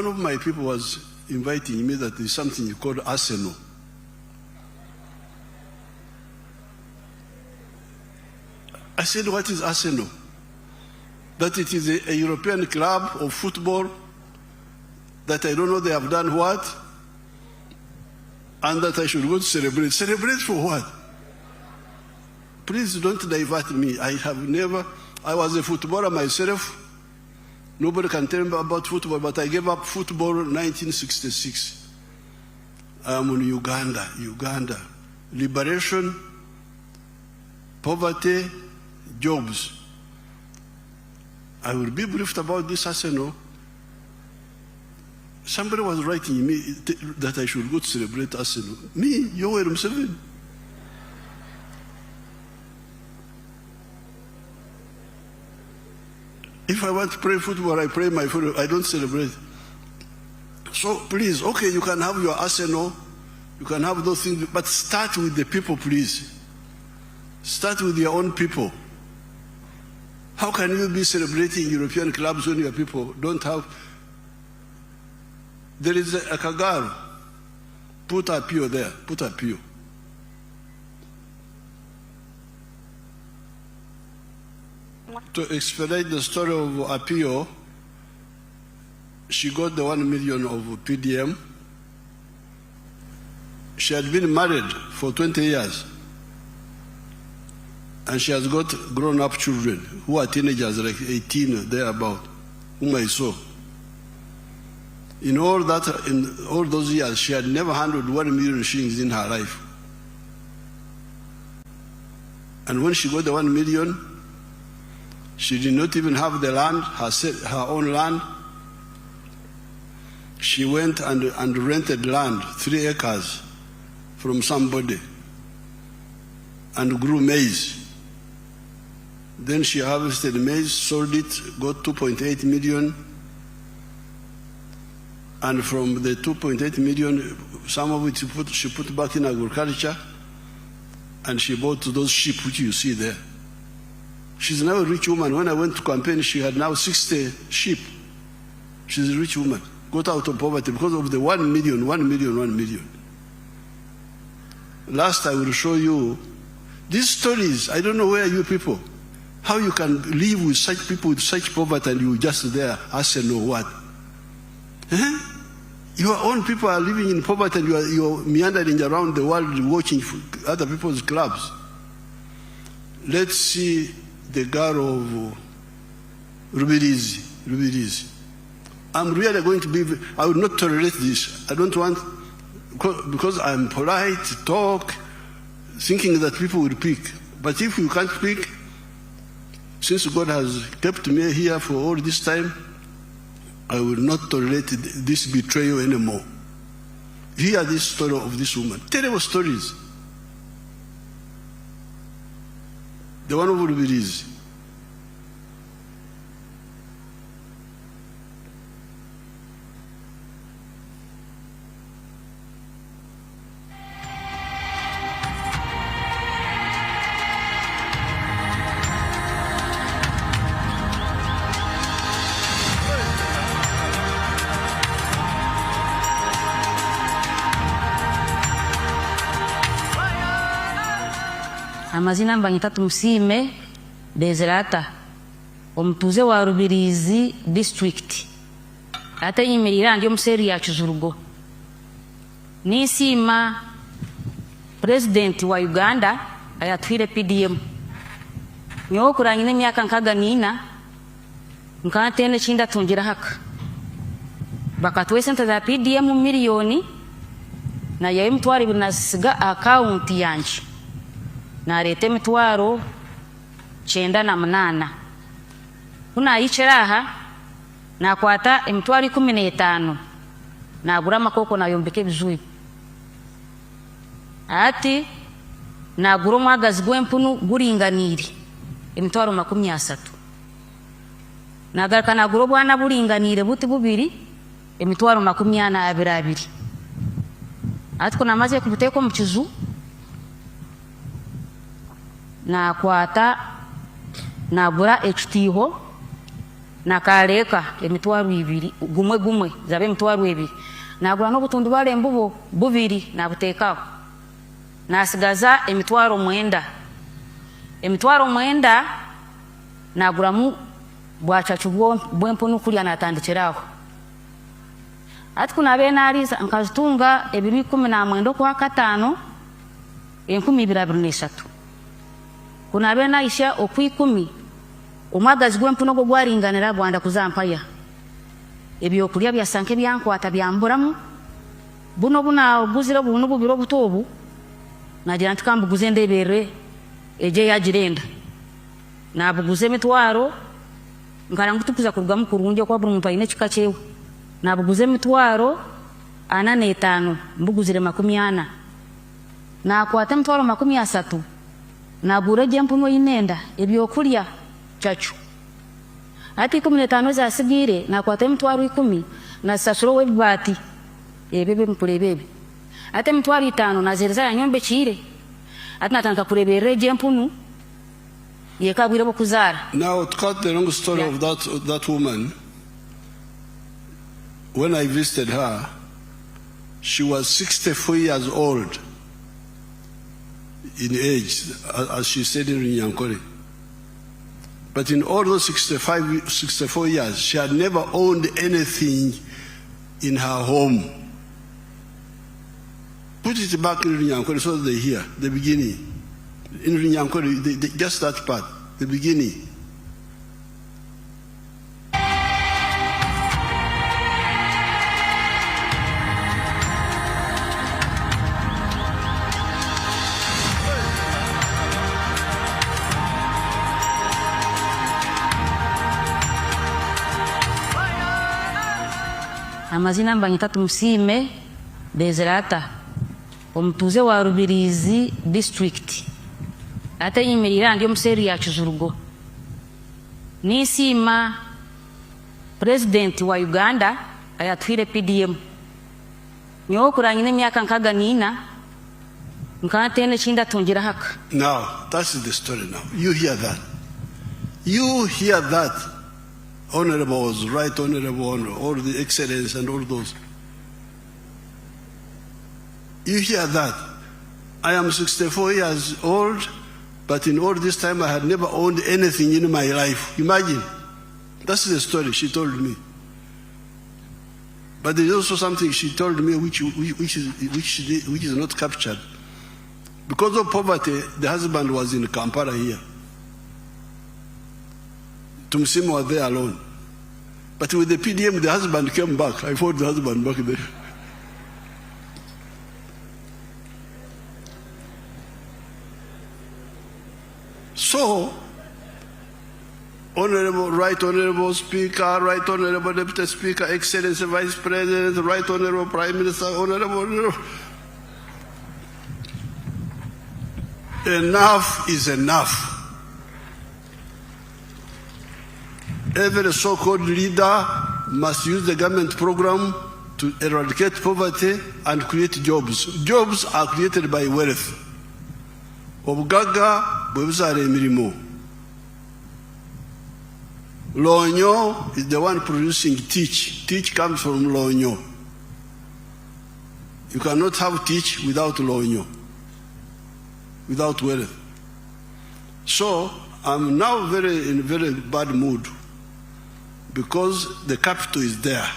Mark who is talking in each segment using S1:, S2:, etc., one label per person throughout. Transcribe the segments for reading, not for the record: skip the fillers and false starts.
S1: one of my people was inviting me that there's something called Arsenal. I said, what is Arsenal? That it is a European club of football, that I don't know they have done what, and that I should go to celebrate. Celebrate for what? Please don't divert me. I was a footballer myself. Nobody can tell me about football, but I gave up football in 1966. I'm in Uganda. Liberation, poverty, jobs. I will be briefed about this Arsenal. Somebody was writing me that I should go to celebrate Arsenal. Me, museven. If I want to play football, I play my football. I don't celebrate. So please, okay, you can have your Arsenal, you can have those things, but start with the people, please. Start with your own people. How can you be celebrating European clubs when your people don't have? There is a Kagaro. Put a Pio there. Put a Pio. To expedite the story of Apio, she got the 1 million of PDM. She had been married for 20 years. And she has got grown-up children who are teenagers, like 18, thereabout, whom I saw. In all those years, she had never handled 1 million shillings in her life. And when she got the 1 million, she did not even have the land, her own land. She went and rented land, 3 acres, from somebody, and grew maize. Then she harvested maize, sold it, got 2.8 million. And from the 2.8 million, some of it she put back in agriculture, and she bought those sheep which you see there. She's now a rich woman. When I went to campaign, she had now 60 sheep. She's a rich woman. Got out of poverty because of the 1 million, 1 million, 1 million. Last I will show you these stories. I don't know where you people, how you can live with such people with such poverty and you just there, Arsenal what? Your own people are living in poverty and you're meandering around the world watching other people's clubs. Let's see the girl of Rubirizi. I'm really going to be, I will not tolerate this. I don't want, because I'm polite, talk, thinking that people will pick. But if you can't pick, since God has kept me here for all this time, I will not tolerate this betrayal anymore. Hear this story of this woman. Terrible stories. The one of Rubirizi.
S2: Amazina mbanyita Tumusime Dezerata omutuze wa Rubirizi district ate yimirira ndi omuseri ya Kizurugo nisima president wa Uganda ayatwire PDM nyo kurangina emyaka nkaga nina nkatene chinda tungira haka bakatwe sente za PDM miliyoni na yaye mtwari binasiga account yanje na rete mitwaro 98 kuna icheraha na kwata emitwari 15 na gura makoko na yombeke bizui ati na gura magazi gwempunu guringaniri emitwaro 30 na garaka na gura bwana buringanire buti bubiri emitwaro 22 ati kuna maze kubuteko mkizu na kwata na gura ekitiho nakaleka emitwaro 2 gumwe zabe emitwaro 2 nagura n'obutundubare embubo 2 nabuteekaho nasigaza emitwaro 9 emitwaro 9 naguramu bwacacu bw'empunu kulya natandikiraho ati kunabe nariza nkazitunga ebiri 19 kwa 5 1223 kunabe naisha okwi10 omwagazi gw'empunu go gwaringanira gwanda kuzampaya ebyo kulya byasanke byankwata byamburamu buno buna guzira buno bubiro butobu nagira ntikambuguze ndebere eje yagirenda nabuguze emitwaro nkara ngutukuza kurugamu kurunje kwa buri muntu ayine kika cyewe nabuguze emitwaro 45 mbuguzire 40 nakwata emitwaro 30 nagura gy'empunu y'inenda ebyo kulya chachu ati 15 zasigire nakwata emitwaro 10 nasasuro webati ebebe mpulebebe ati emitwaro 5 nazereza yanyombe chire ati natandika kurebera gy'empunu yekabwire bokuzara.
S1: Now, to cut the long story of that woman, when I visited her, she was 64 years old in age, as she said in Runyankore. But in all those 64 years, she had never owned anything in her home. Put it back in Runyankore so that they hear the beginning. In Runyankore, just that part, the beginning.
S2: Amazina mbanyita Tumusime Bezerata omutuze wa Rubirizi district ate yimirira ndi omuseri ya Kizurugo nisima president wa Uganda ayatwire PDM nyo kurangine emyaka nkaga nina nkatene chinda tungira haka.
S1: Now that's the story. Now you hear that, you hear that. Honorable was right, honorable, all the excellence and all those. You hear that. I am 64 years old, but in all this time I had never owned anything in my life. Imagine. That's the story she told me. But there's also something she told me which is not captured. Because of poverty, the husband was in Kampala here. Tumusime was there alone. But with the PDM, the husband came back. I fought the husband back there. So, Honorable, Right Honorable Speaker, Right Honorable Deputy Speaker, Excellency Vice President, Right Honorable Prime Minister, Honorable. Enough is enough. Every so-called leader must use the government program to eradicate poverty and create jobs. Jobs are created by wealth. Obugaga bwebuzara emirimo. Lonyo is the one producing teach. Teach comes from Lonyo. You cannot have teach without Lonyo, without wealth. So I'm now in a very bad mood, because the capital is there.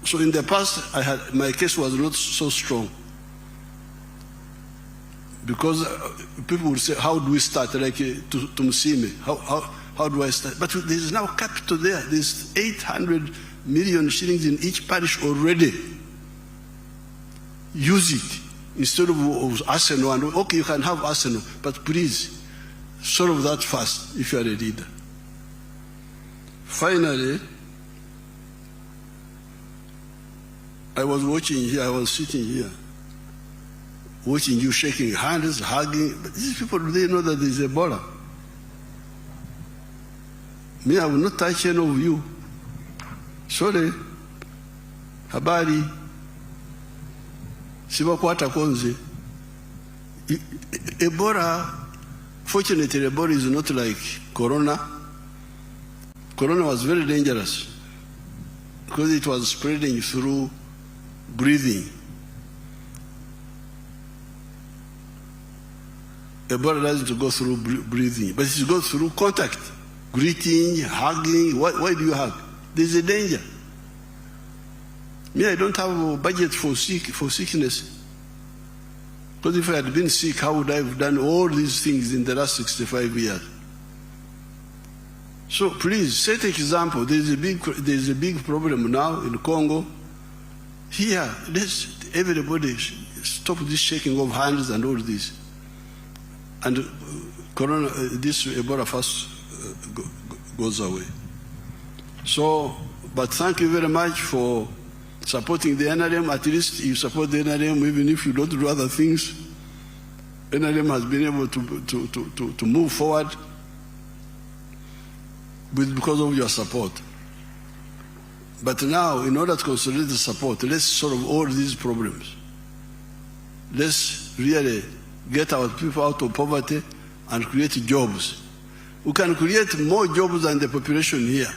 S1: So in the past, my case was not so strong, because people would say, how do we start, like Tumusime, how do I start? But there is now capital there. There's 800 million shillings in each parish already. Use it instead of arsenal. And okay, you can have arsenal, but please solve that fast if you are a leader. Finally, I was watching here, I was sitting here, watching you shaking hands, hugging. But these people, they know that there is Ebola. Me, I will not touch any of you. Sorry. Habari. Sibakwata konze. Ebola, fortunately, Ebola is not like Corona. Corona was very dangerous because it was spreading through breathing. Ebola doesn't go through breathing, but it goes through contact, greeting, hugging. Why do you hug? There's a danger. Me, I don't have a budget for sickness. Because if I had been sick, how would I have done all these things in the last 65 years? So please, set example. There's a big problem now in Congo. Here, everybody stop this shaking of hands and all this. And Corona, this Ebola first goes away. So, but thank you very much for supporting the NRM. At least you support the NRM, even if you don't do other things. NRM has been able to move forward because of your support. But now, in order to consolidate the support, let's solve all these problems. Let's really get our people out of poverty and create jobs. We can create more jobs than the population here.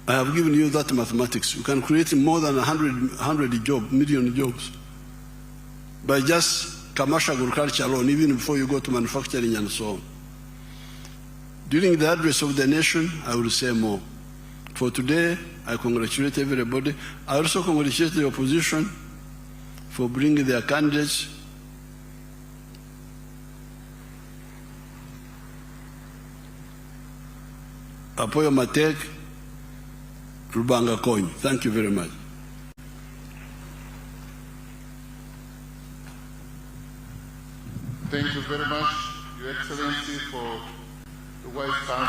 S1: I have given you that mathematics. We can create more than 100 million jobs by just commercial agriculture alone, even before you go to manufacturing and so on. During the address of the nation, I will say more. For today, I congratulate everybody. I also congratulate the opposition for bringing their candidates. Apoyo Matek, Rubanga Kony. Thank you very much.
S3: Thank you very much, Your Excellency, for the wise counsel.